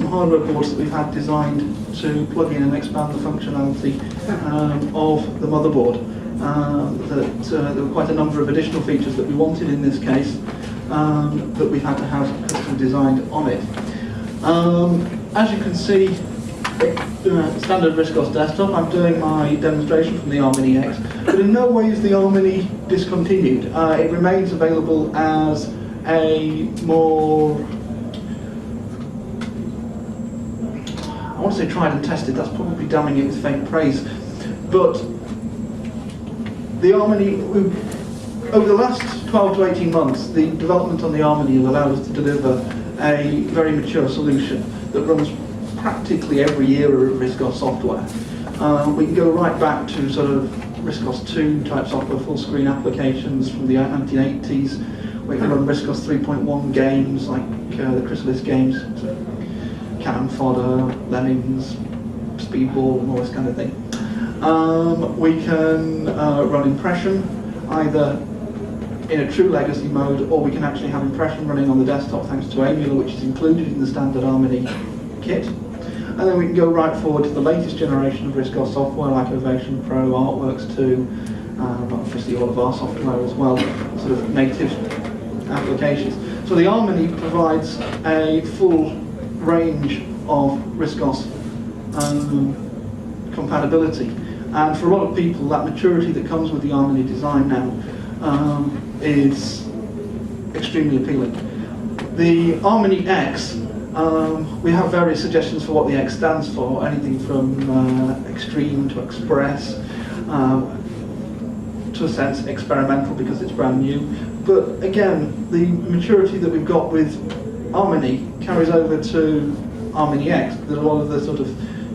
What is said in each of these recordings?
hardware boards that we've had designed to plug in and expand the functionality of the motherboard. There were quite a number of additional features that we wanted in this case that we've had to have custom designed on it. As you can see, standard RISC OS desktop, I'm doing my demonstration from the ARM Mini X, but in no way is the ARM Mini discontinued. It remains available as a more, I want to say tried and tested, that's probably damning it with faint praise, but the ARM Mini, over the last 12 to 18 months, the development on the ARM Mini has allowed us to deliver a very mature solution that runs practically every era of RISC OS software. We can go right back to sort of RISC OS 2 type software, full screen applications from the 1980s. We can run RISC OS 3.1 games like the Chrysalis games, so Cannon Fodder, Lemmings, Speedball, and all this kind of thing. We can run impression either in a true legacy mode, or we can actually have impression running on the desktop thanks to Emula, which is included in the standard ARM Mini kit. And then we can go right forward to the latest generation of RISC OS software like Ovation Pro, Artworks 2, but obviously all of our software as well, sort of native applications. So the ARM Mini provides a full range of RISC OS compatibility. And for a lot of people, that maturity that comes with the ARM Mini design now is extremely appealing. The ARM Mini X, we have various suggestions for what the X stands for, anything from extreme to express, to a sense experimental because it's brand new. But again, the maturity that we've got with ARM Mini carries over to ARM Mini X. There's a lot of the sort of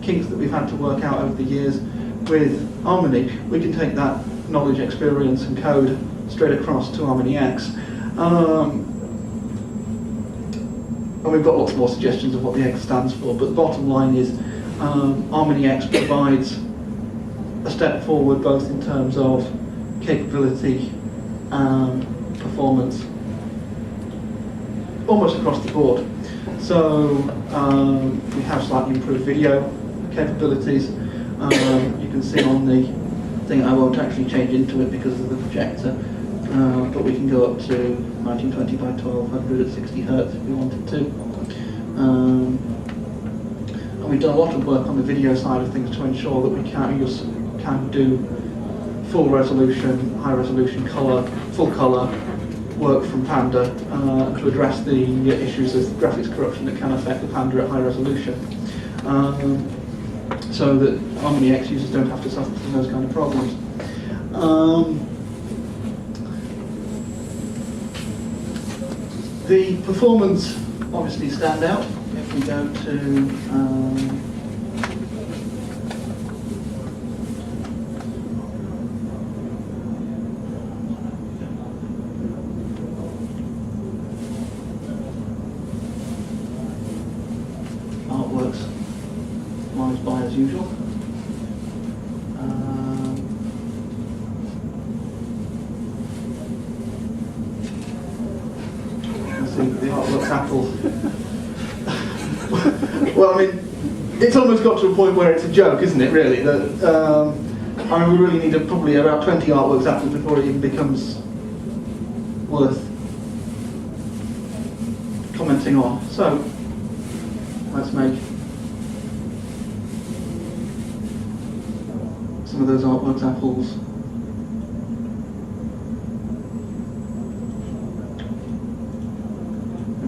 kinks that we've had to work out over the years with ARM Mini. We can take that knowledge, experience and code straight across to ARM Mini X. And we've got lots more suggestions of what the X stands for, but the bottom line is ARM Mini X provides a step forward both in terms of capability, performance, almost across the board. So we have slightly improved video capabilities. You can see on the thing, I won't actually change into it because of the projector, but we can go up to 1920 by 1200 at 60 Hertz if we wanted to. And we've done a lot of work on the video side of things to ensure that we can do full resolution, high resolution colour, full colour work from Panda to address the issues of graphics corruption that can affect the Panda at high resolution. So that ARM Mini X users don't have to suffer from those kind of problems. The performance obviously stand out. If we go to Artworks, flies by as usual. The Artworks Apple. Well, I mean, it's almost got to a point where it's a joke, isn't it? Really, that I mean, we really need probably about 20 Artworks Apples before it even becomes worth commenting on. So let's make some of those Artworks Apples.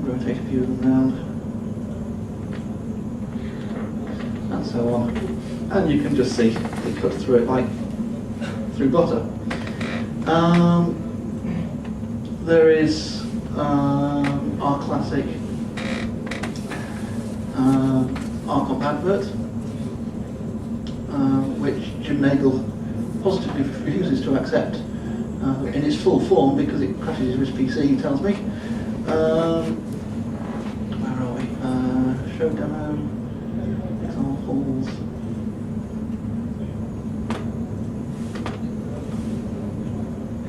Rotate a few of them round, and so on. And you can just see it cuts through it like through butter. There is our classic RCOP advert, which Jim Nagel positively refuses to accept in its full form because it crashes his RISC PC, he tells me. Where are we? Show demo, examples.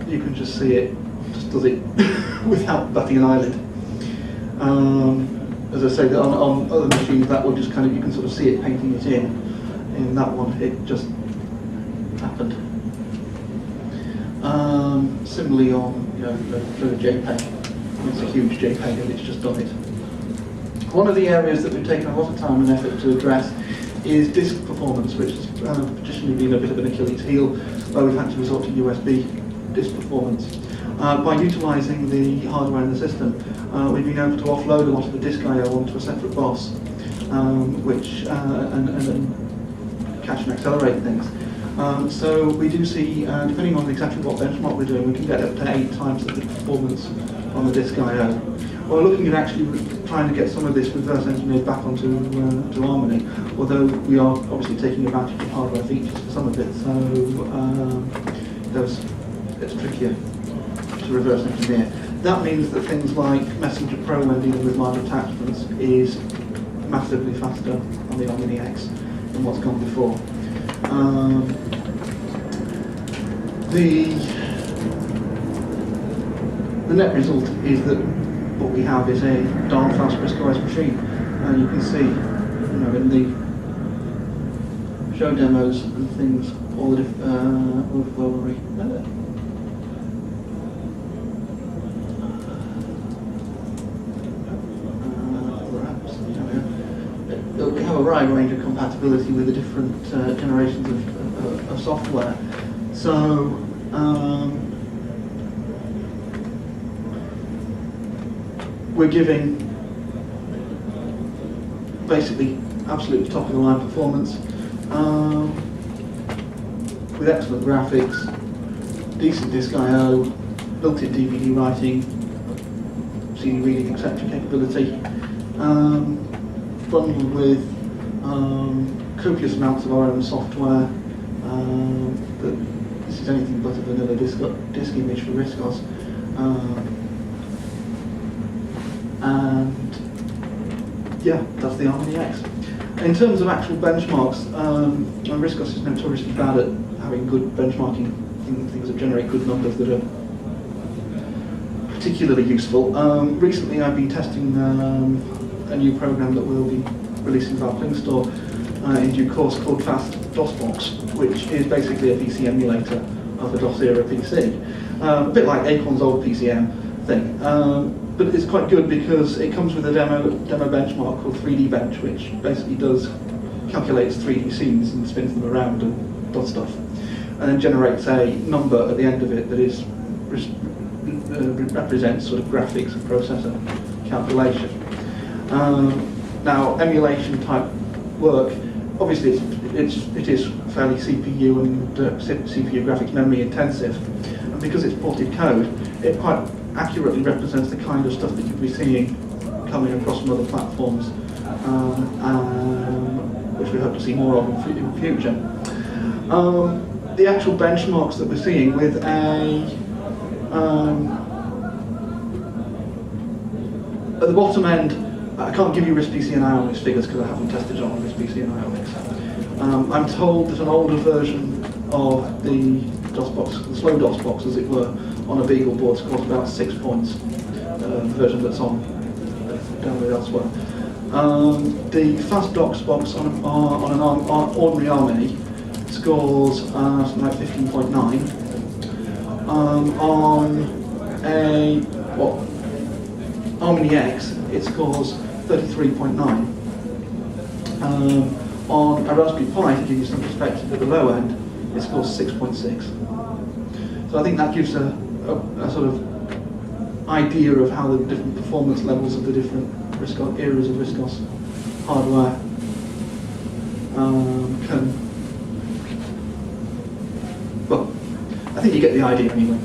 You can just see it, just does it without batting an eyelid. as I say, on other machines that will just kind of, you can sort of see it painting it in. In that one, it just happened. Similarly on, for a JPEG, it's a huge JPEG and it's just done it. One of the areas that we've taken a lot of time and effort to address is disk performance, which has traditionally been a bit of an Achilles heel, where we've had to resort to USB disk performance. By utilising the hardware in the system, we've been able to offload a lot of the disk I/O onto a separate bus, which and cache and accelerate things. So we do see, depending on exactly what benchmark we're doing, we can get up to 8 times the performance on the disk I/O. We're looking at actually trying to get some of this reverse engineered back onto to Harmony, although we are obviously taking advantage of hardware features for some of it, so it's trickier to reverse engineer. That means that things like Messenger Pro when dealing with large attachments is massively faster on the Harmony X than what's gone before. The net result is that what we have is a darn fast RISC OS machine. You can see, in the show demos and things, all the we have a wide range of compatibility with the different generations of software. So we're giving basically absolutely top of the line performance with excellent graphics, decent disk I/O, built-in DVD writing, CD reading, etc. capability, bundled with copious amounts of our own software. This is anything but a vanilla disk image for RISC OS. And yeah, that's the Harmony X. In terms of actual benchmarks, RISC OS is notoriously bad at having good benchmarking, things that generate good numbers that are particularly useful. Recently I've been testing a new program that we'll be releasing to our Pling store in due course called Fast DOSBox, which is basically a PC emulator of a DOS era PC. A bit like Acorn's old PCM thing. But it's quite good because it comes with a demo benchmark called 3D Bench, which basically calculates 3D scenes and spins them around and does stuff, and then generates a number at the end of it that is represents sort of graphics and processor calculation. Now, emulation type work, obviously it is fairly CPU and CPU graphics memory intensive, and because it's ported code, it quite accurately represents the kind of stuff that you'll be seeing coming across from other platforms, which we hope to see more of in the future. The actual benchmarks that we're seeing with at the bottom end, I can't give you RISC PC and IONIX figures because I haven't tested it on RISC PC and IONIX. I'm told that an older version of the DOSBox, the slow DOSBox as it were, on a Beagle board scores about 6 points. The version that's on download elsewhere. The fast DOSBox on an ordinary Harmony scores something like 15.9. On a Harmony X, it scores 33.9. On a Raspberry Pi, to give you some perspective, at the low end, it scores 6.6. So I think that gives a sort of idea of how the different performance levels of the different eras of RISC OS hardware can. Well, I think you get the idea anyway.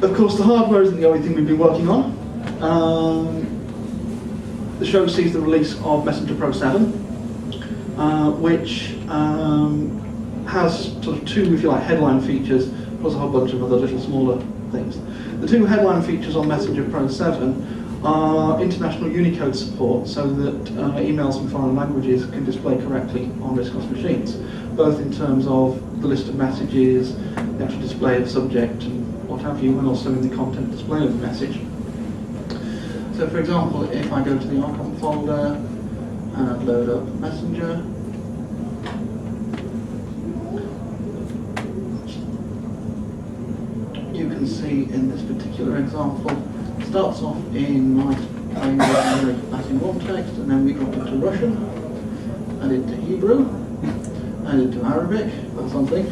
Of course, the hardware isn't the only thing we've been working on. The show sees the release of Messenger Pro 7, which has sort of 2, if you like, headline features, plus a whole bunch of other little smaller things. The 2 headline features on Messenger Pro 7 are international Unicode support, so that emails from foreign languages can display correctly on RISC OS machines, both in terms of the list of messages, the actual display of subject and what have you, and also in the content display of the message. So for example, if I go to the archon folder and load up Messenger, you can see in this particular example, it starts off in nice plain Latin warm text, and then we drop into Russian, and into Hebrew, and into Arabic or something,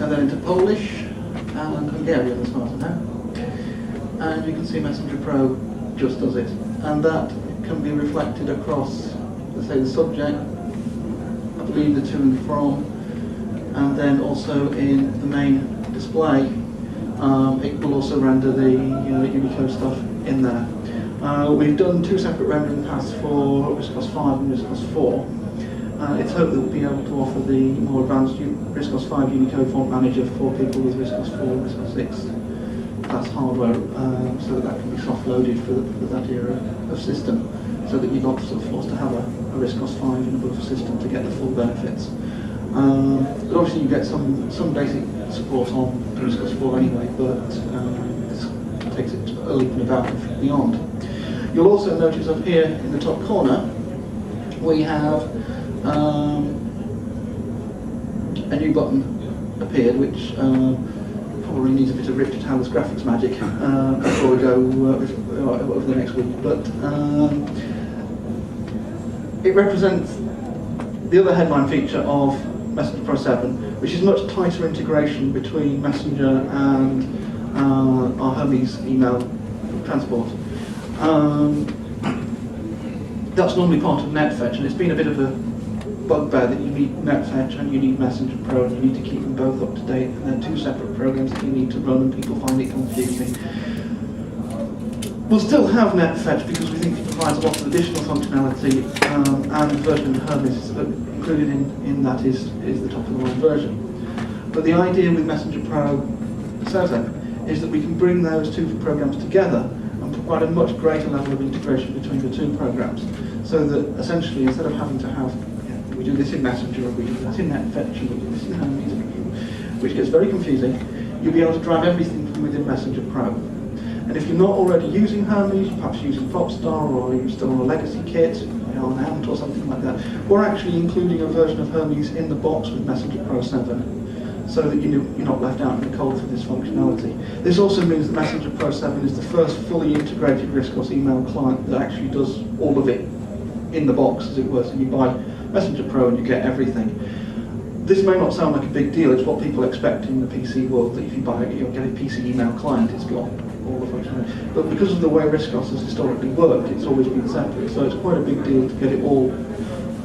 and then into Polish and Hungarian as far as I know. And you can see Messenger Pro just does it, and that can be reflected across, let's say, the subject, I believe the to and from, and then also in the main display. It will also render the Unicode stuff in there. We've done two separate rendering paths for RISC OS 5 and RISC OS 4. It's hoped that we'll be able to offer the more advanced RISC OS 5 Unicode font manager for people with RISC OS 4 and RISC OS 6 class hardware, so that can be soft loaded for that era of system, so that you're not sort of forced to have a RISC OS 5 and above system to get the full benefits. But obviously you get some basic support on RISC OS 4 anyway, but this takes it a leap and about beyond. You'll also notice up here in the top corner we have a new button appeared, which probably needs a bit of Richard Howard's graphics magic before we go over the next week. But it represents the other headline feature of Messenger Pro 7, which is much tighter integration between Messenger and our Hermes email transport. That's normally part of NetFetch, and it's been a bit of a bugbear that you need NetFetch and you need Messenger Pro, and you need to keep them both up to date, and they're two separate programs that you need to run, and people find it confusing. We'll still have NetFetch because we think it provides a lot of additional functionality, and the version of Hermes included in that is the top of the line version. But the idea with Messenger Pro 7 is that we can bring those two programs together and provide a much greater level of integration between the two programs, so that essentially instead of having to have, we do this in Messenger, or we do that in NetFetch, and we do this in Hermes, which gets very confusing, you'll be able to drive everything from within Messenger Pro. And if you're not already using Hermes, perhaps using Popstar, or you're still on a legacy kit, on Ant or something like that, we're actually including a version of Hermes in the box with Messenger Pro 7, so that you're not left out in the cold for this functionality. This also means that Messenger Pro 7 is the first fully integrated RISC OS email client that actually does all of it in the box, as it were. So you buy Messenger Pro and you get everything. This may not sound like a big deal. It's what people expect in the PC world, that if you buy it, you'll get a PC email client, it's got all the functionality. But because of the way RISC OS has historically worked, it's always been separate. So it's quite a big deal to get it all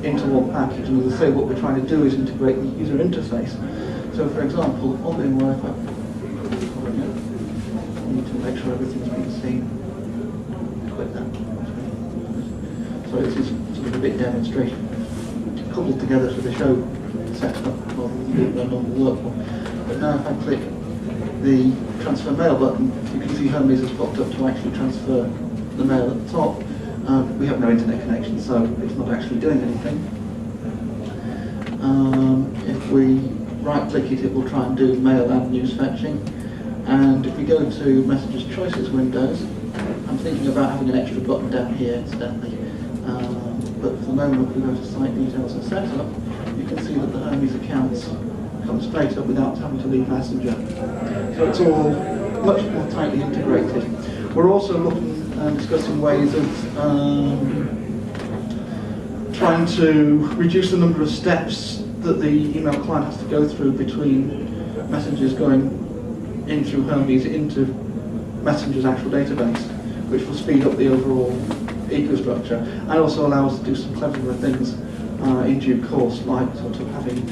into one package. And as I say, what we're trying to do is integrate the user interface. So for example, on the Wi-Fi, I need to make sure everything's being seen. Click that. So this is sort of a bit demonstration, coupled together for the show setup rather than the normal work one. But now if I click the transfer mail button, you can see Hermes has popped up to actually transfer the mail at the top. We have no internet connection, so it's not actually doing anything. If we right-click it, it will try and do mail and news fetching. And if we go to Messages Choices windows, I'm thinking about having an extra button down here incidentally. But for the moment, if we go to Site Details and Setup, you can see that the Hermes accounts come straight up without having to leave Messenger. So it's all much more tightly integrated. We're also looking and discussing ways of trying to reduce the number of steps that the email client has to go through between messages going in through Hermes into Messenger's actual database, which will speed up the overall ecostructure and also allow us to do some cleverer things in due course, like sort of having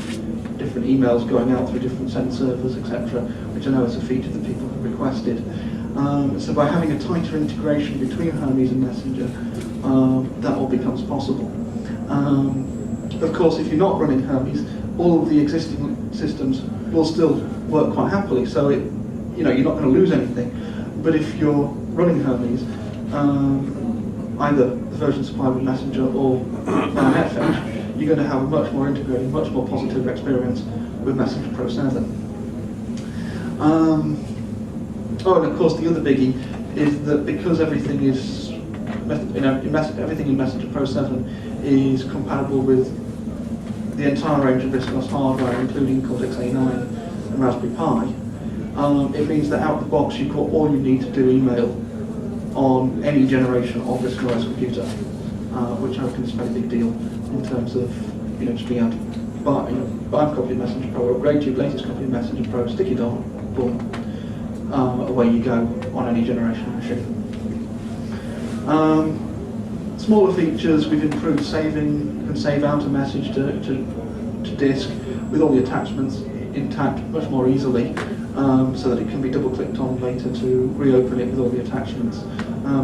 different emails going out through different send servers, etc., which I know is a feature that people have requested. So by having a tighter integration between Hermes and Messenger, that all becomes possible. Of course, if you're not running Hermes, all of the existing systems will still work quite happily, so you're not going to lose anything. But if you're running Hermes, either the version supplied with Messenger or via NetFetch, you're going to have a much more integrated, much more positive experience with Messenger Pro 7. Oh, and of course the other biggie is that because everything is, everything in Messenger Pro 7 is compatible with the entire range of RISC OS hardware, including Cortex A9 and Raspberry Pi, it means that out of the box you've got all you need to do email on any generation of RISC OS computer, which I reckon is a very big deal in terms of just being able to buy a copy of Messenger Pro, upgrade to your latest copy of Messenger Pro, stick it on, boom, away you go on any generation of machine. Smaller features, we've improved saving. You can save out a message to disk with all the attachments intact much more easily, so that it can be double-clicked on later to reopen it with all the attachments.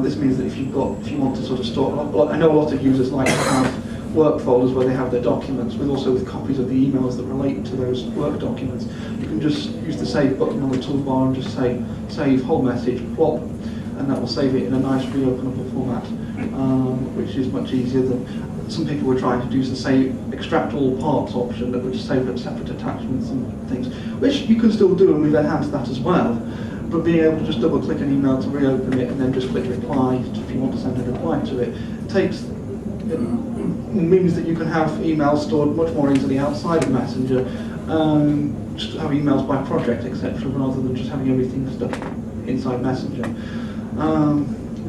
This means that if you want to sort of store, I know a lot of users like to have work folders where they have their documents, with copies of the emails that relate to those work documents. You can just use the save button on the toolbar and just say save whole message, plop, and that will save it in a nice reopenable format, which is much easier than some people were trying to do the save extract all parts option that would just save up separate attachments and things, which you can still do, and we've enhanced that as well. But being able to just double click an email to reopen it and then just click reply if you want to send a reply to it, means that you can have emails stored much more easily outside of Messenger, just have emails by project, etc., rather than just having everything stuck inside Messenger.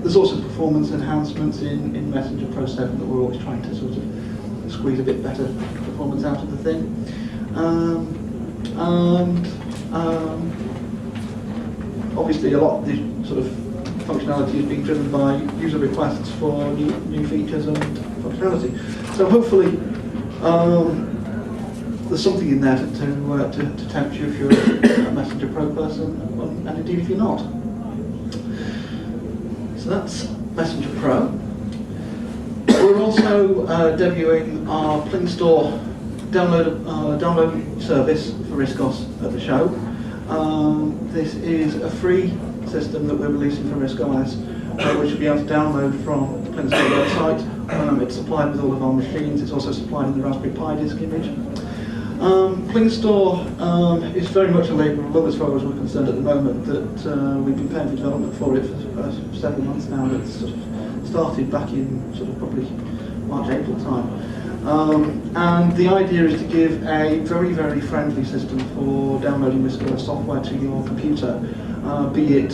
There's also performance enhancements in Messenger Pro 7 that we're always trying to sort of squeeze a bit better performance out of the thing. Obviously a lot of the sort of functionality is being driven by user requests for new features and functionality. So hopefully there's something in there to tempt you if you're a Messenger Pro person, and indeed if you're not. So that's Messenger Pro. We're also debuting our Pling Store download service for RISC OS at the show. This is a free system that we're releasing from RISC OS, which you'll be able to download from the Pling Store website. It's supplied with all of our machines. It's also supplied in the Raspberry Pi disk image. Pling Store is very much a labour of love as far as we're concerned at the moment. That we've been paying for development for it for several months now. It's sort of started back in sort of probably March, April time. And the idea is to give a very, very friendly system for downloading RISC OS software to your computer, be it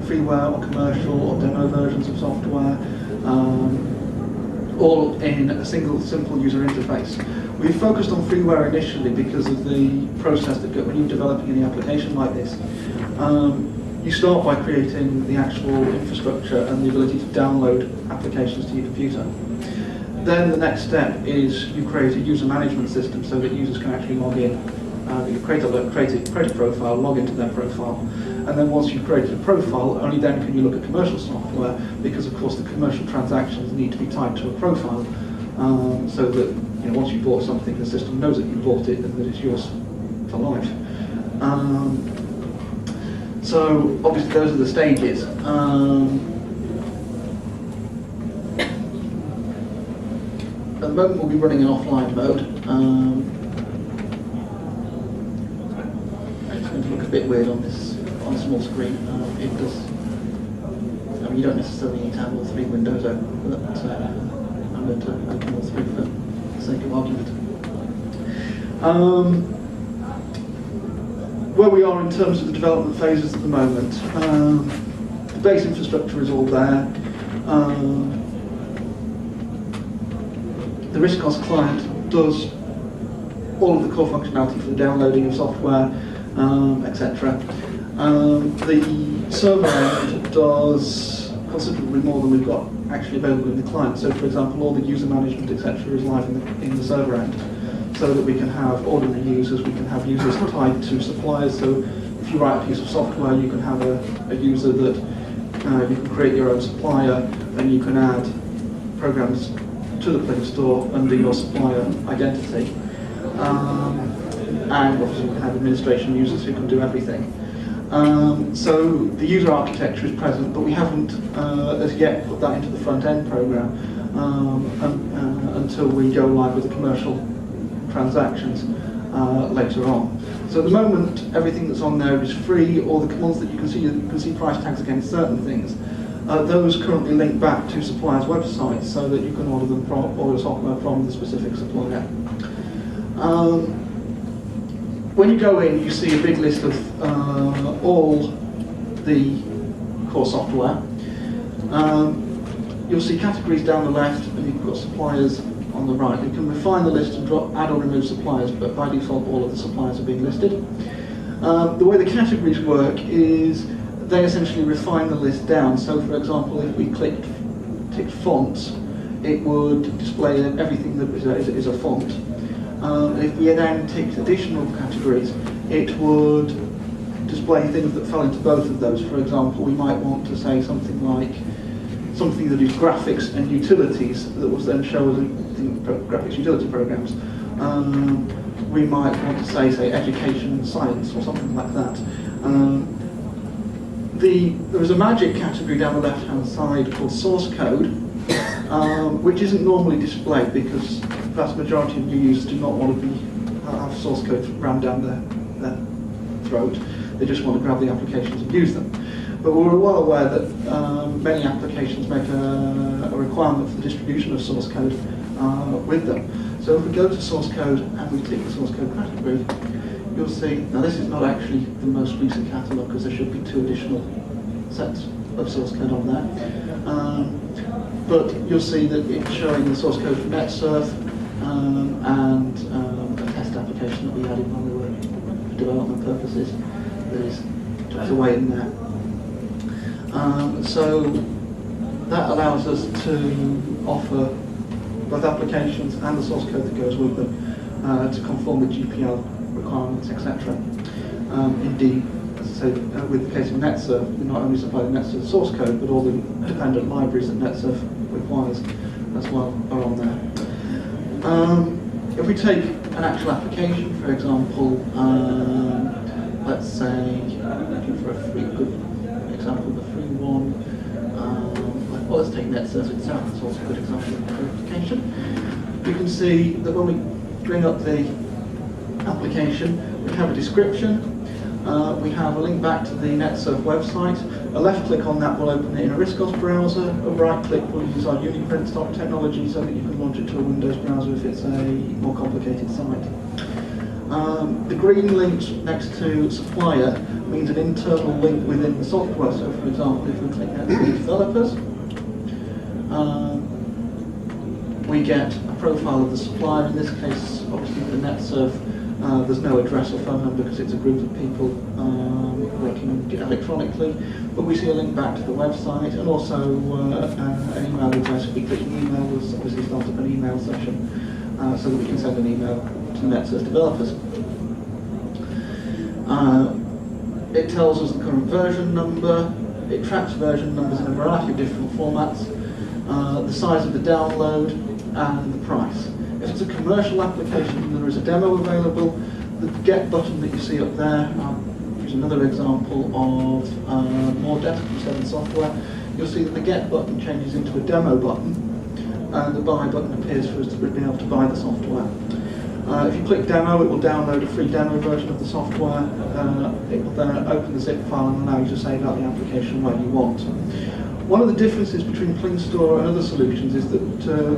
freeware or commercial or demo versions of software, all in a single simple user interface. We've focused on freeware initially because of the process that when you're developing any application like this. You start by creating the actual infrastructure and the ability to download applications to your computer. Then the next step is you create a user management system so that users can actually log in. You create a profile, log into their profile, and then once you've created a profile, only then can you look at commercial software, because of course the commercial transactions need to be tied to a profile, so that once you bought something, the system knows that you bought it and that it's yours for life. So obviously those are the stages. At the moment we'll be running in offline mode. It's going to look a bit weird on this on a small screen. It does. I mean, you don't necessarily need to have all three windows open, but I'm going to open all three for the sake of argument. Where we are in terms of the development phases at the moment, the base infrastructure is all there. The RISC OS client does all of the core functionality for the downloading of software, etc. The server end does considerably more than we've got actually available in the client. So, for example, all the user management, etc., is live in the server end, so that we can have ordinary users, we can have users tied to suppliers. So, if you write a piece of software, you can have a user that you can create your own supplier, and you can add programs to the Pling Store under your supplier identity. And obviously you can have administration users who can do everything. So the user architecture is present, but we haven't as yet put that into the front end program until we go live with the commercial transactions. later on. So at the moment, everything that's on there is free. All the commands that you can see price tags against certain things. Those currently link back to suppliers' websites so that you can order software from the specific supplier. When you go in, you see a big list of all the core software. You'll see categories down the left, and you've got suppliers on the right. You can refine the list and add or remove suppliers, but by default all of the suppliers are being listed. The way the categories work is they essentially refine the list down. So for example, if we ticked fonts, it would display everything that is a font. If we then ticked additional categories, it would display things that fell into both of those. For example, we might want to say something like something that is graphics and utilities that was then shown as graphics utility programs. We might want to say education and science or something like that. There is a magic category down the left-hand side called source code, which isn't normally displayed because the vast majority of new users do not want to have source code rammed down their throat. They just want to grab the applications and use them. But we're well aware that many applications make a requirement for the distribution of source code with them. So if we go to source code and we tick the source code category, you'll see, now this is not actually the most recent catalogue because there should be 2 additional sets of source code on there. But you'll see that it's showing the source code for NetSurf and a test application that we added when we were for development purposes that is tucked away in there. So that allows us to offer both applications and the source code that goes with them to conform with GPL requirements, etc. Indeed, as I say, with the case of NetSurf, we not only supply the NetSurf source code, but all the dependent libraries that NetSurf requires as well are on there. If we take an actual application, for example, let's say, looking for a good example, the free one. Well, let's take NetSurf itself. It's also a good example of an application. You can see that when we bring up the application, we have a description. We have a link back to the NetSurf website. A left click on that will open it in a RISC OS browser. A right click will use our Uniprint stock technology so that you can launch it to a Windows browser if it's a more complicated site. The green link next to supplier means an internal link within the software. So for example, if we click NetSurf developers, we get a profile of the supplier. In this case, obviously the NetSurf, there's no address or phone number because it's a group of people working electronically. But we see a link back to the website and also an email address. If we click email, we'll obviously start up an email session so that we can send an email to the NetSurf developers. It tells us the current version number. It tracks version numbers in a variety of different formats. The size of the download and the price. If it's a commercial application and there is a demo available, the get button that you see up there, here's another example of more desktop 7 software, you'll see that the get button changes into a demo button and the buy button appears for us to be able to buy the software. If you click demo, it will download a free demo version of the software. It will then open the zip file and allow you to save out the application where you want. One of the differences between Plingstore and other solutions is that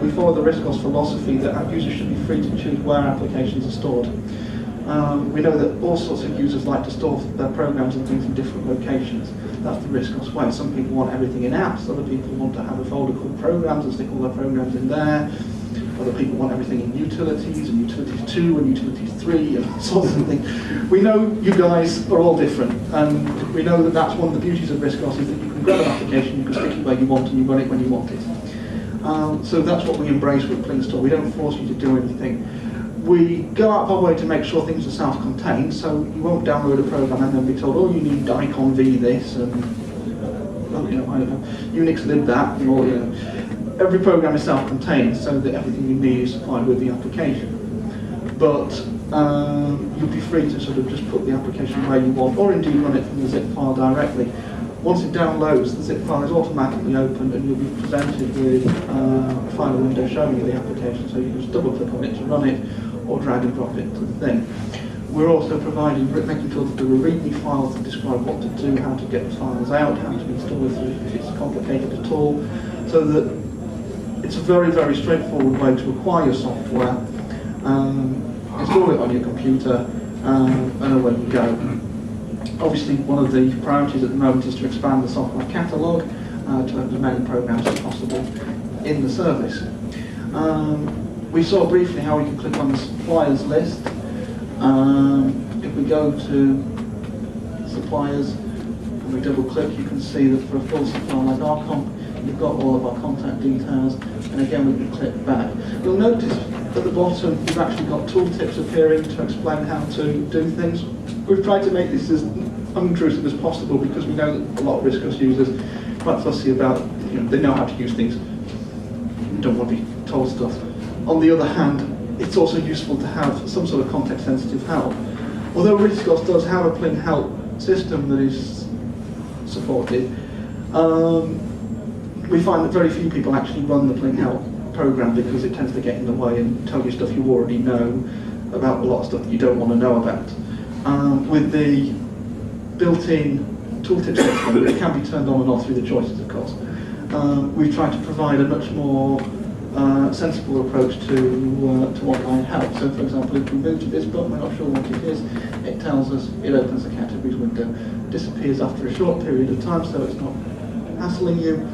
we follow the RISC OS philosophy that our users should be free to choose where applications are stored. We know that all sorts of users like to store their programs and things in different locations. That's the RISC OS way. Some people want everything in apps, other people want to have a folder called programs and stick all their programs in there. Other people want everything in utilities, and utilities 2 and utilities 3 and sorts of things. We know you guys are all different, and we know that that's one of the beauties of RISC OS is that you can grab an application, you can stick it where you want, and you run it when you want it. So that's what we embrace with Plingstore. We don't force you to do anything. We go out of our way to make sure things are self-contained, so you won't download a program and then be told, oh, you need Icon V this, and well, you know, I don't know, Unix lib that, or you know. Every program is self-contained, so that everything you need is supplied with the application. But you'll be free to sort of just put the application where you want, or indeed run it from the zip file directly. Once it downloads, the zip file is automatically opened and you'll be presented with a final window showing you the application, so you can just double click on it to run it or drag and drop it to the thing. We're also providing, making sure that there are README files that describe what to do, how to get the files out, how to install it if it's complicated at all, so that it's a very, very straightforward way to acquire software, install it on your computer, and away you go. Obviously, one of the priorities at the moment is to expand the software catalogue to have as many programs as possible in the service. We saw briefly how we can click on the suppliers list. If we go to suppliers and we double click, you can see that for a full supplier like Arcom, you've got all of our contact details, and again we can click back. You'll notice at the bottom you've actually got tooltips appearing to explain how to do things. We've tried to make this as unintrusive as possible because we know that a lot of RISC OS users are quite fussy about, they know how to use things, you don't want to be told stuff. On the other hand, it's also useful to have some sort of context-sensitive help. Although RISC OS does have a Pling help system that is supported, we find that very few people actually run the Pling help program because it tends to get in the way and tell you stuff you already know about a lot of stuff that you don't want to know about. With the built-in tooltip system, it can be turned on and off through the choices, of course. We've tried to provide a much more sensible approach to online help. So, for example, if we move to this button, we're not sure what it is, it tells us, it opens the categories window, disappears after a short period of time, so it's not hassling you.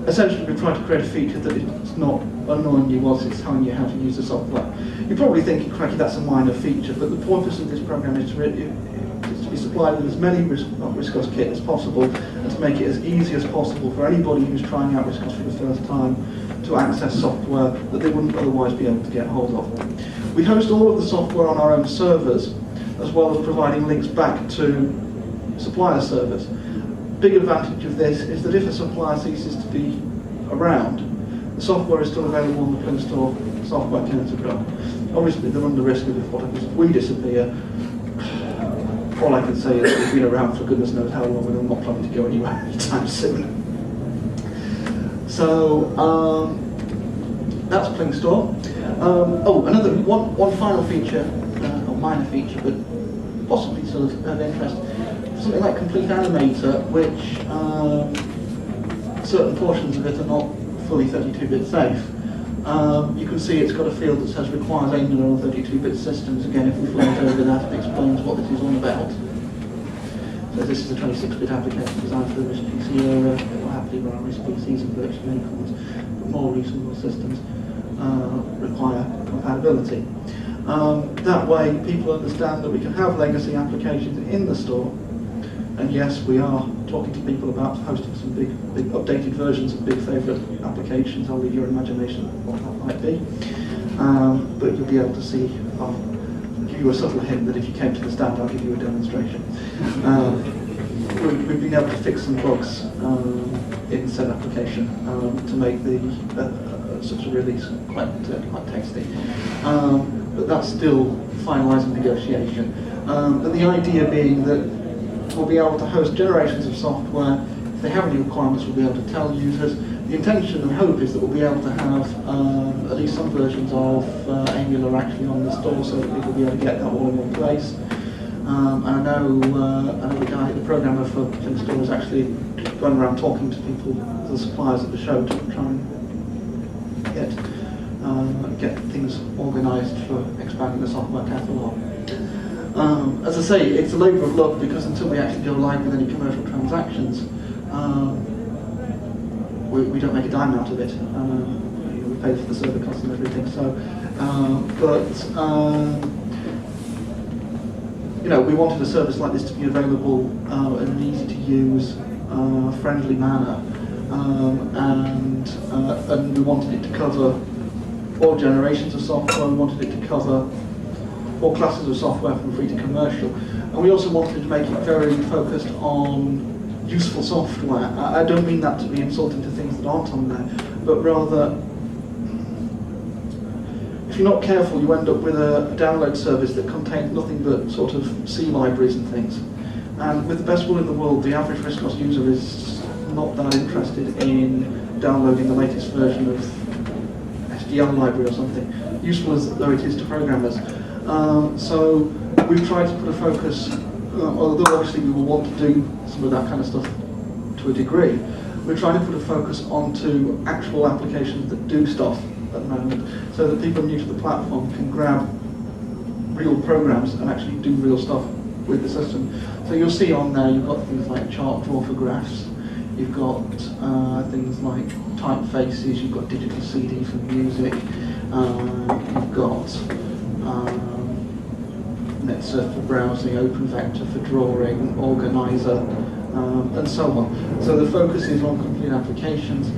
Essentially, we've tried to create a feature that it's not annoying you whilst it's telling you how to use the software. You're probably thinking, cracky, that's a minor feature, but the purpose of this program is to be supplied with as many RISC OS kit as possible and to make it as easy as possible for anybody who's trying out RISC OS for the first time to access software that they wouldn't otherwise be able to get hold of. We host all of the software on our own servers, as well as providing links back to supplier servers. Big advantage of this is that if a supplier ceases to be around, the software is still available on the Pling Store software counter. Obviously, they're under risk of if we disappear. All I can say is they've been around for goodness knows how long, and they're not planning to go anywhere anytime soon. So that's Pling Store. Another one final feature, or minor feature, but possibly sort of interest. Something like Complete Animator, which certain portions of it are not fully 32-bit safe. You can see it's got a field that says requires angular on 32-bit systems. Again, if we fly over that, it explains what this is all about. So this is a 26-bit application designed for the RISC PC era. It will happily run on RISC PCs and virtual acorns, but more reasonable systems require compatibility. That way, people understand that we can have legacy applications in the store. And yes, we are talking to people about hosting some big updated versions of big favourite applications. I'll leave your imagination what that might be. But you'll be able to see, I'll give you a subtle hint that if you came to the stand, I'll give you a demonstration. We've been able to fix some bugs in said application to make such a release quite tasty. But that's still finalising negotiation. And the idea being that we'll be able to host generations of software. If they have any requirements, we'll be able to tell users. The intention and hope is that we'll be able to have at least some versions of Angular actually on the store, so that people will be able to get that all in one place. And I know the programmer for Pling Store is actually going around talking to people, the suppliers at the show, to try and get things organised for expanding the software catalogue. As I say, it's a labour of love because until we actually go live with any commercial transactions, we don't make a dime out of it. We pay for the server costs and everything. So, we wanted a service like this to be available in an easy-to-use, friendly manner, and we wanted it to cover all generations of software. We wanted it to cover all classes of software from free to commercial. And we also wanted to make it very focused on useful software. I don't mean that to be insulting to things that aren't on there, but rather, if you're not careful, you end up with a download service that contains nothing but sort of C libraries and things. And with the best will in the world, the average RISC OS user is not that interested in downloading the latest version of SDL library or something, useful as though it is to programmers. So we've tried to put a focus, although obviously we will want to do some of that kind of stuff to a degree, we're trying to put a focus onto actual applications that do stuff at the moment, so that people new to the platform can grab real programs and actually do real stuff with the system. So you'll see on there you've got things like chart draw for graphs, you've got things like typefaces, you've got digital CD for music, you've got NetSurf for browsing, OpenVector for drawing, Organizer, and so on. So the focus is on complete applications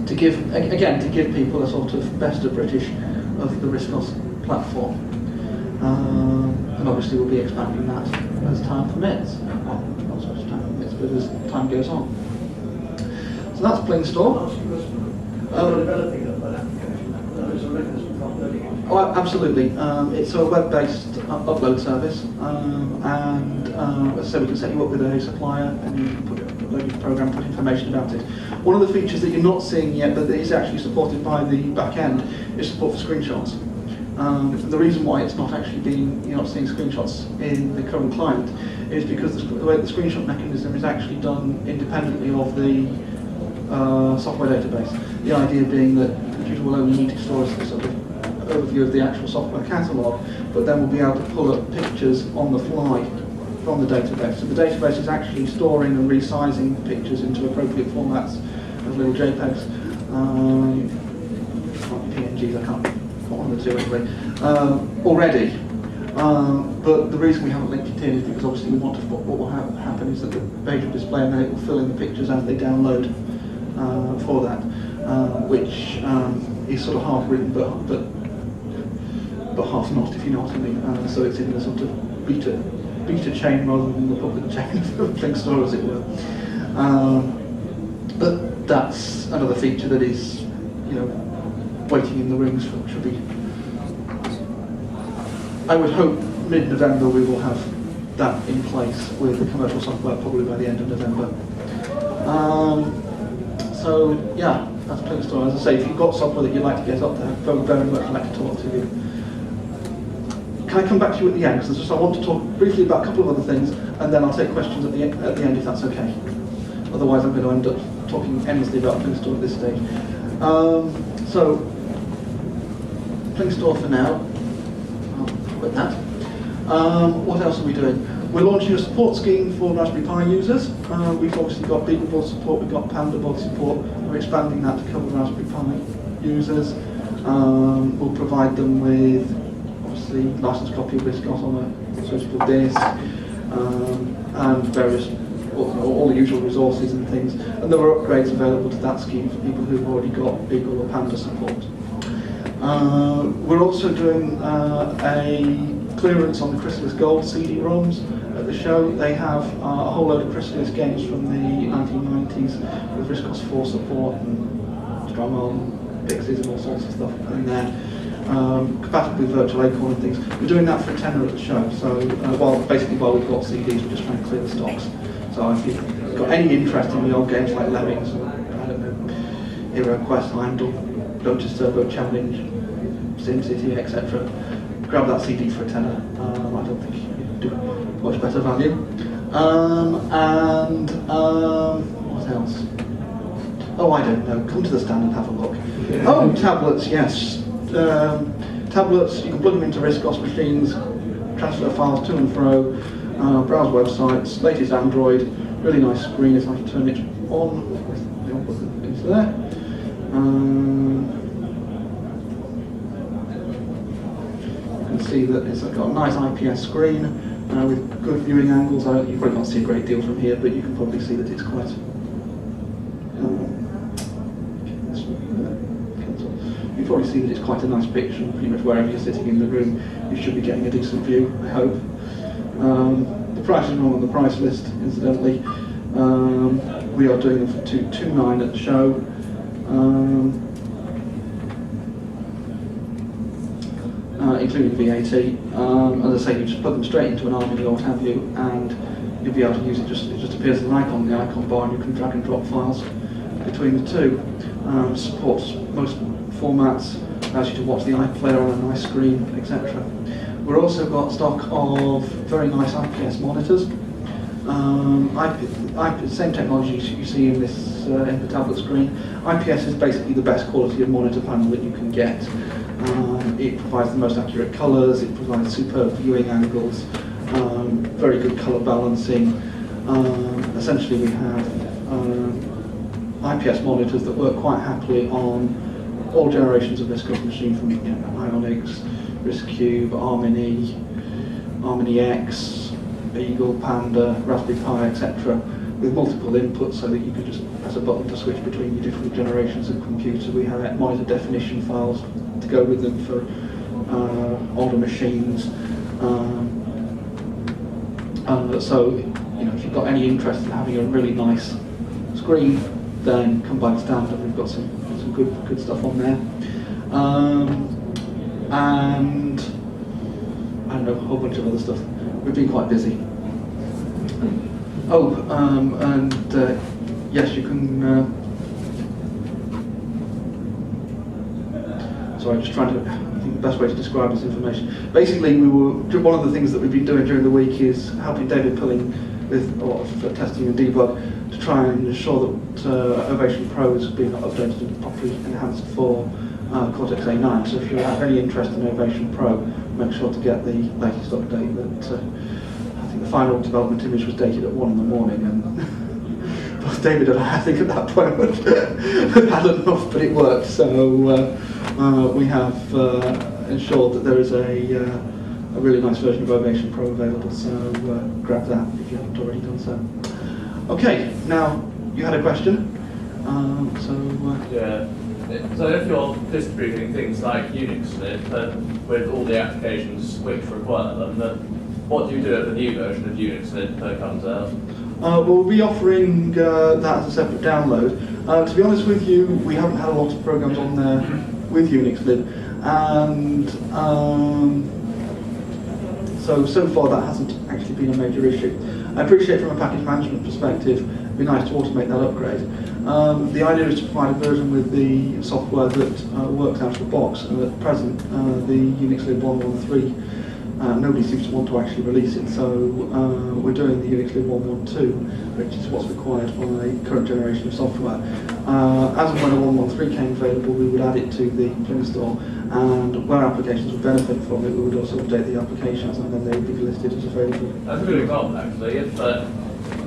to give people a sort of best of British of the RISC OS platform. And obviously we'll be expanding that as time permits. Well, not so much time permits, but as time goes on. So that's Pling Store. Oh, absolutely. It's a web-based upload service, and as I said, we can set you up with a supplier, and you can upload your program, put information about it. One of the features that you're not seeing yet, but that is actually supported by the back end, is support for screenshots. The reason why it's not actually you're not seeing screenshots in the current client is because the way the screenshot mechanism is actually done independently of the software database. The idea being that the computer will only need to store a sort of overview of the actual software catalogue, but then we'll be able to pull up pictures on the fly from the database. So the database is actually storing and resizing the pictures into appropriate formats as little JPEGs, PNGs, I can't one of the two anyway, already. But the reason we haven't linked it in is because obviously we want to, what will happen is that the page will display and then it will fill in the pictures as they download for that, which is sort of half written but half not, if you know what I mean. So it's in a sort of beta chain rather than the public chain of Pling Store, as it were. But that's another feature that is, waiting in the rooms for, should be. I would hope mid-November we will have that in place with the commercial software, probably by the end of November. So yeah, that's Pling Store. As I say, if you've got software that you'd like to get up there, very much like to talk to you. Can I come back to you at the end? Because I want to talk briefly about a couple of other things, and then I'll take questions at the end if that's okay. Otherwise, I'm going to end up talking endlessly about Pling Store at this stage. So, Pling Store for now. I'll quit that. What else are we doing? We're launching a support scheme for Raspberry Pi users. We've obviously got BeagleBoard support, we've got PandaBoard support. We're expanding that to cover Raspberry Pi users. We'll provide them with obviously licensed copy of RISC OS on a searchable disk, and various all the usual resources and things. And there are upgrades available to that scheme for people who've already got Beagle or Panda support. We're also doing a clearance on the Chrysalis Gold CD-ROMs at the show. They have a whole load of Chrysalis games from the 1990s with RISC OS 4 support and Strong-On, Pixies and all sorts of stuff in there. Compatible with Virtual Acorn and things. We're doing that for £10 at the show. So while we've got CDs, we're just trying to clear the stocks. So if you've got any interest in the old games like Lemmings, or I don't know, Hero Quest, Heimdall, Lotus Turbo Challenge, SimCity, etc., grab that CD for £10. I don't think you can do much better value. What else? Oh, I don't know. Come to the stand and have a look. Oh, tablets, yes. Tablets, you can plug them into RISC OS machines, transfer files to and fro, browse websites, latest Android, really nice screen if I can turn it on. The on button is there. You can see that it's got a nice IPS screen with good viewing angles. You probably can't see a great deal from here, but you can probably see that it's quite. You probably see that it's quite a nice picture, and pretty much wherever you're sitting in the room, you should be getting a decent view, I hope. The price is wrong on the price list, incidentally. We are doing them for $229 at the show. including VAT. As I say, you just plug them straight into an Harmony or what have you, and you'll be able to use it. It just appears as an icon in the icon bar, and you can drag and drop files between the two. Supports most formats, allows you to watch the iPlayer on a nice screen, etc. We've also got stock of very nice IPS monitors. Same technology you see in this in the tablet screen. IPS is basically the best quality of monitor panel that you can get. It provides the most accurate colours, it provides superb viewing angles, very good colour balancing. Essentially we have IPS monitors that work quite happily on all generations of RISC OS machine, from Ionics, RISC Cube, Harmony X, Eagle, Panda, Raspberry Pi, etc., with multiple inputs so that you can just press a button to switch between your different generations of computer. We have monitor definition files to go with them for older machines. So if you've got any interest in having a really nice screen, then come by the stand, and we've got some good stuff on there. And I don't know, a whole bunch of other stuff. We've been quite busy. Yes, you can. Sorry, I'm just trying to. I think the best way to describe this information. Basically, one of the things that we've been doing during the week is helping David Pilling with a lot of testing and debug to try and ensure that Ovation Pro is being updated and properly enhanced for Cortex A9. So if you have any interest in Ovation Pro, make sure to get the latest update. That I think the final development image was dated at 1 in the morning, and both David and I think at that point had had enough, but it worked. So we have ensured that there is a really nice version of Ovation Pro available. So grab that if you haven't already done so. Okay, now you had a question. Yeah. So if you're distributing things like Unix with all the applications which require them, what do you do if a new version of Unix comes out? We'll be offering that as a separate download. To be honest with you, we haven't had a lot of programs on there with Unix lib, and so far that hasn't actually been a major issue. I appreciate from a package management perspective, it'd be nice to automate that upgrade. The idea is to provide a version with the software that works out of the box, and at present the Unix lib 113, nobody seems to want to actually release it, so we're doing the Unix lib 112, which is what's required by the current generation of software. As and when a 113 came available, we would add it to the install, and where applications would benefit from it, we would also update the applications, and then they would be listed as available. That's a good example, actually.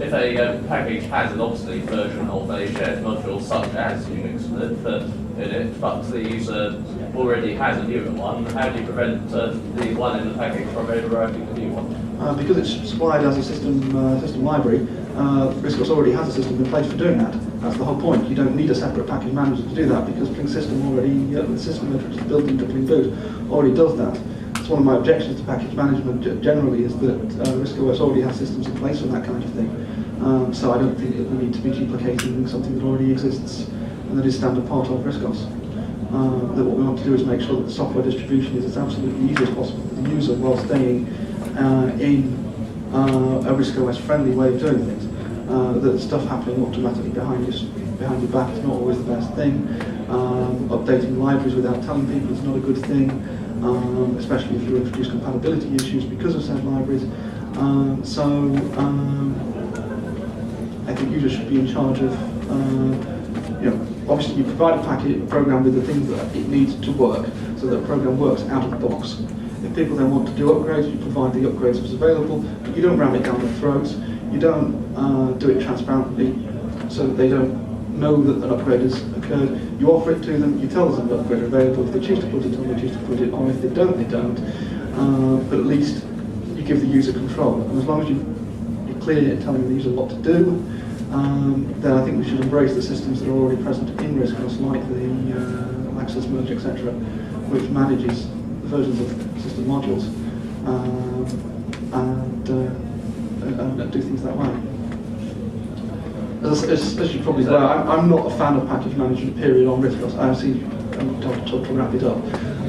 If a package has an obsolete version of a shared module such as Unix in it, but the user already has a newer one, how do you prevent the one in the package from overwriting the new one? Because it's supplied as a system library, RISC OS already has a system in place for doing that. That's the whole point. You don't need a separate package manager to do that, because Pling System already, the system which is built into Pling Boot already does that. It's one of my objections to package management generally, is that RISC OS already has systems in place for that kind of thing. So I don't think that we need to be duplicating something that already exists and that is standard part of RISC OS. That what we want to do is make sure that the software distribution is as absolutely easy as possible for the user, while staying in a RISC OS friendly way of doing things. That stuff happening automatically behind your back is not always the best thing. Updating libraries without telling people is not a good thing, especially if you introduce compatibility issues because of said libraries. I think users should be in charge of, obviously you provide a program with the things that it needs to work, so that the program works out of the box. If people then want to do upgrades, you provide the upgrades as available, but you don't ram it down their throats. You don't do it transparently, so that they don't know that an upgrade has occurred. You offer it to them, you tell them the upgrade is available. If they choose to put it on, they choose to put it on. If they don't, they don't. But at least you give the user control. And as long as you're clear telling the user what to do, then I think we should embrace the systems that are already present in RISC OS, like the access merge, etc., which manages the versions of system modules, and do things that way. As you probably know, I'm not a fan of package management, period, on RISC OS. I see, I'm told to wrap it up.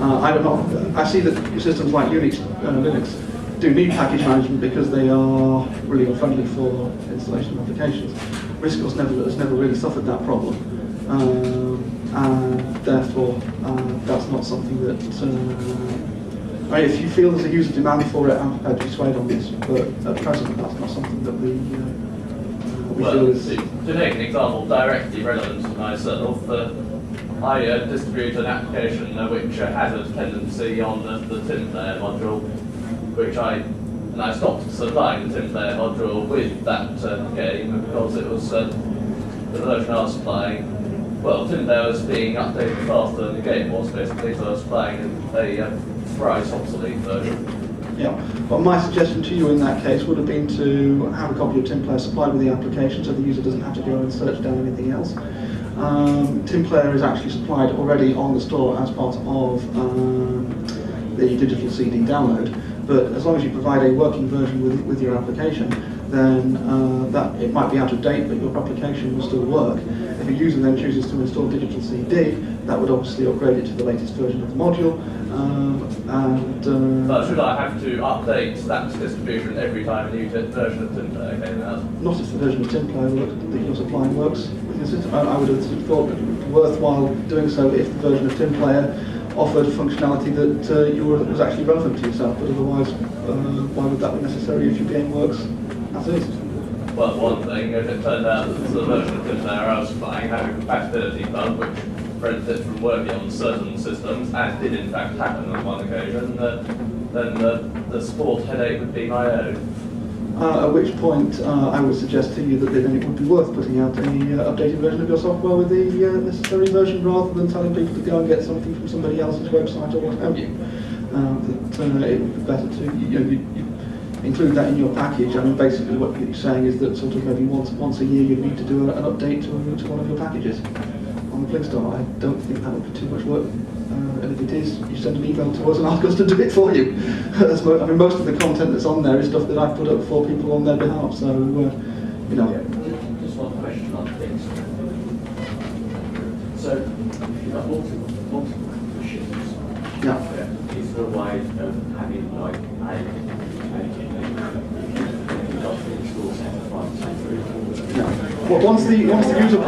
I don't know. I see that systems like Unix, Linux do need package management because they are really unfriendly for installation of applications. RISC OS has never really suffered that problem, and therefore that's not something that. I mean, if you feel there's a user demand for it, I'm prepared to be swayed on this, but at present that's not something that we feel is. To take an example directly relevant to myself, I distribute an application which has a dependency on the tin player module, which I stopped supplying the tin player module with that game because it was the version I was supplying. Well, tin player was being updated faster than the game was basically, so I was supplying a thrice obsolete version. Yeah, well, my suggestion to you in that case would have been to have a copy of tin player supplied with the application so the user doesn't have to go and search down anything else. Tin player is actually supplied already on the store as part of the digital CD download, but as long as you provide a working version with your application, then that it might be out of date, but your application will still work. If a user then chooses to install digital CD, that would obviously upgrade it to the latest version of the module. But should I have to update that distribution every time a new version of tin player came out? Not if the version of tin player that you're supplying works with your system. I would have thought it would be worthwhile doing so if the version of tin player offered functionality that was actually relevant to yourself, but otherwise, why would that be necessary if your game works as is? Well, one thing, if it turned out that the version of tin player I was supplying had a compatibility bug which prevented it from working on certain systems, as did in fact happen on one occasion, then the support headache would be my own. At which point, I would suggest to you that then it would be worth putting out an updated version of your software with the necessary version, rather than telling people to go and get something from somebody else's website or what have you. It would be better to you include that in your package. I mean, basically what you're saying is that sort of maybe once a year you need to do an update to one of your packages on the Plink Store. I don't think that would be too much work. And if it is, you send an email to us and ask us to do it for you. I mean, most of the content that's on there is stuff that I've put up for people on their behalf. So, you know. Yeah, just one question on things. So, if you've got multiple machines, is there a way of having like Once the user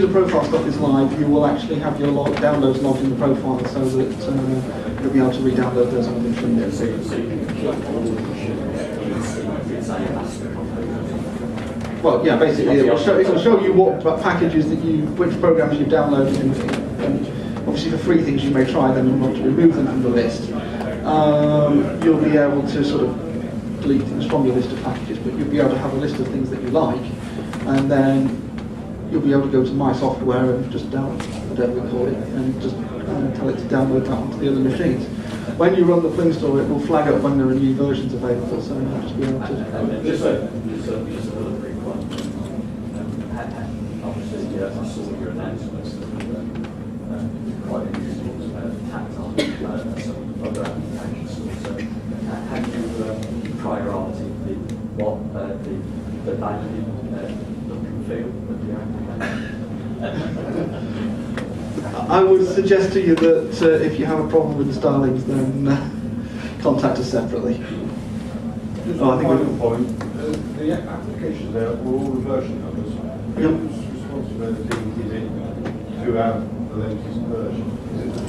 profile stuff is live, you will actually have your downloads logged in the profile, so that you'll be able to re-download those on the machine. So you can keep all the machines in say a master component. Well, yeah, basically it'll show you what packages which programs you've downloaded, and obviously for free things you may try them and want to remove them from the list. You'll be able to sort of delete things from your list of packages, but you'll be able to have a list of things that you like, and then you'll be able to go to My Software and just download whatever we call it, and just tell it to download that onto the other machines. When you run the Plink Store, it will flag up when there are new versions available, so you'll just be able to. Just another quick one. Obviously, I saw your announcements that quite useful tactile some other applications. So, have you priority what the daily look and feel of the application? I would suggest to you that if you have a problem with the stylings, then contact us separately. I think final point, the applications there were all the version numbers. Whose responsibility is it to have the latest version? Is it the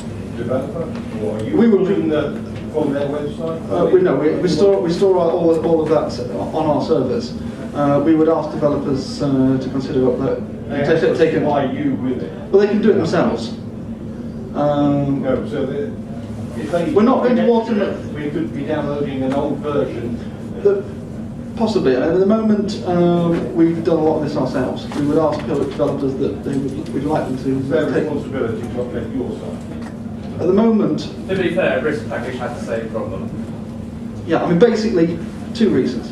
developer, or are you pulling that from their website? We store all of that on our servers. We would ask developers to consider taking. Why you with it? Well, they can do it themselves. No, so if they We're not going to automate. We could be downloading an old version. Possibly. At the moment, we've done a lot of this ourselves. We would ask developers that we'd like them to Their take. responsibility to update your site. At the moment, To be fair, RISC package had the same problem. yeah, I mean, basically, two reasons.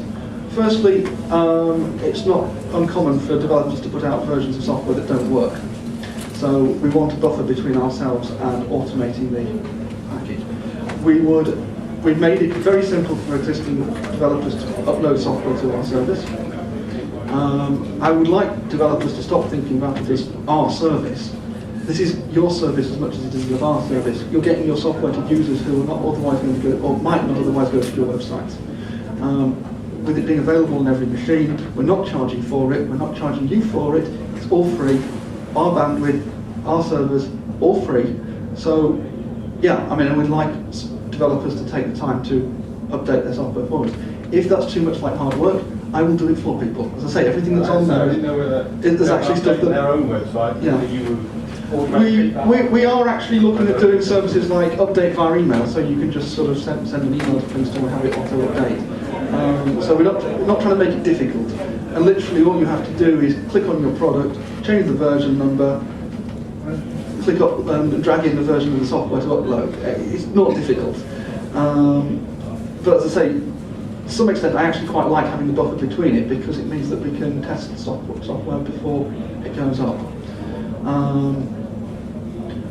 Firstly, it's not uncommon for developers to put out versions of software that don't work. So we want a buffer between ourselves and automating the package. We've made it very simple for existing developers to upload software to our service. I would like developers to stop thinking about it as our service this is your service as much as it is of our service. You're getting your software to users who are not otherwise going to go, or might not otherwise go to your website. With it being available on every machine, we're not charging for it, we're not charging you for it, it's all free. Our bandwidth, our servers, all free. So, yeah, I mean, I would like developers to take the time to update their software for us. If that's too much like hard work, I will do it for people. As I say, everything that's on there, I didn't know whether there's actually stuff that their own website. Yeah. That you would we are actually looking at doing services like update via email, so you can just sort of send an email to things to have it auto update. So we're not trying to make it difficult. And literally all you have to do is click on your product, change the version number, click up and drag in the version of the software to upload. It's not difficult. But as I say, to some extent I actually quite like having the buffer between it because it means that we can test the software before it goes up.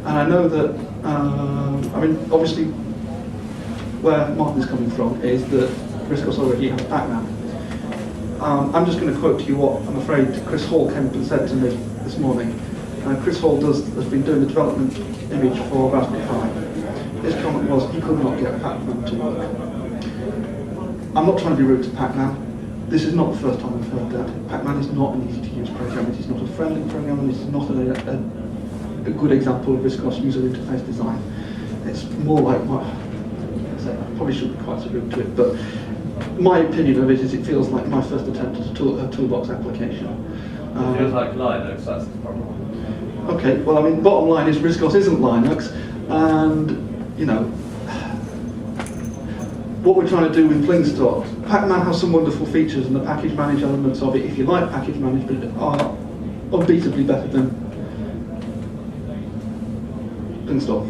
And I know that, I mean, obviously where Martin is coming from is that RISC OS already has Pac-Man. I'm just going to quote to you what I'm afraid Chris Hall came up and said to me this morning. Chris Hall has been doing the development image for Raspberry Pi. His comment was he could not get Pac-Man to work. I'm not trying to be rude to Pac-Man. This is not the first time I've heard that. Pac-Man is not an easy-to-use program. It is not a friendly program, and it is not a good example of RISC OS user interface design. It's more like I probably shouldn't be quite so rude to it, but my opinion of it is it feels like my first attempt at a toolbox application. It feels like Linux, that's the problem. Okay, well, I mean, bottom line is RISC OS isn't Linux, and, you know, what we're trying to do with Plingstore, Pac-Man has some wonderful features, and the package manage elements of it, if you like package management, are unbeatably better than Plingstore.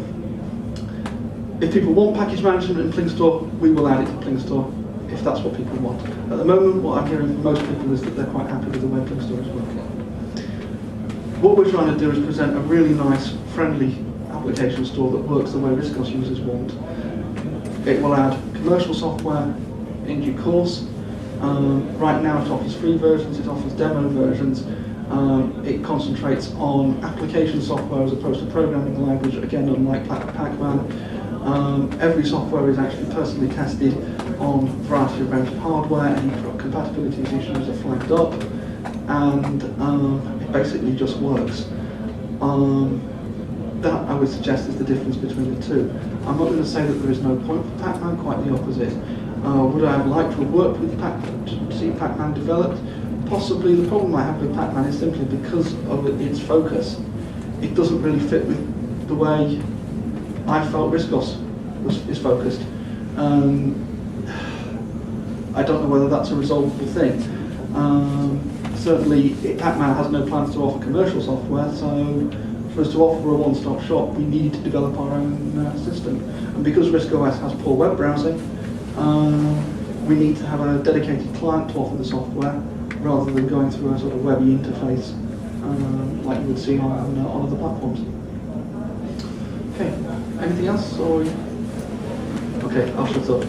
If people want package management in Plingstore, we will add it to Plingstore, if that's what people want. At the moment, what I'm hearing from most people is that they're quite happy with the way Plingstore is working. What we're trying to do is present a really nice, friendly application store that works the way RISC OS users want. It will add commercial software in due course. Right now it offers free versions, it offers demo versions. It concentrates on application software as opposed to programming language, again unlike Pac-Man. Every software is actually personally tested on a variety of range of hardware, any compatibility issues are flagged up, and it basically just works. That, I would suggest, is the difference between the two. I'm not going to say that there is no point for Pac-Man, quite the opposite. Would I have liked to have worked with Pac-Man, to see Pac-Man developed? Possibly. The problem I have with Pac-Man is simply because of its focus. It doesn't really fit with the way I felt RISC OS is focused. I don't know whether that's a resolvable thing. Certainly, Pac-Man has no plans to offer commercial software, so for us to offer a one-stop shop, we need to develop our own system. And because RISC OS has poor web browsing, we need to have a dedicated client to offer the software, rather than going through a sort of webby interface like you would see on other platforms. Okay, anything else? Or okay, I'll shut up.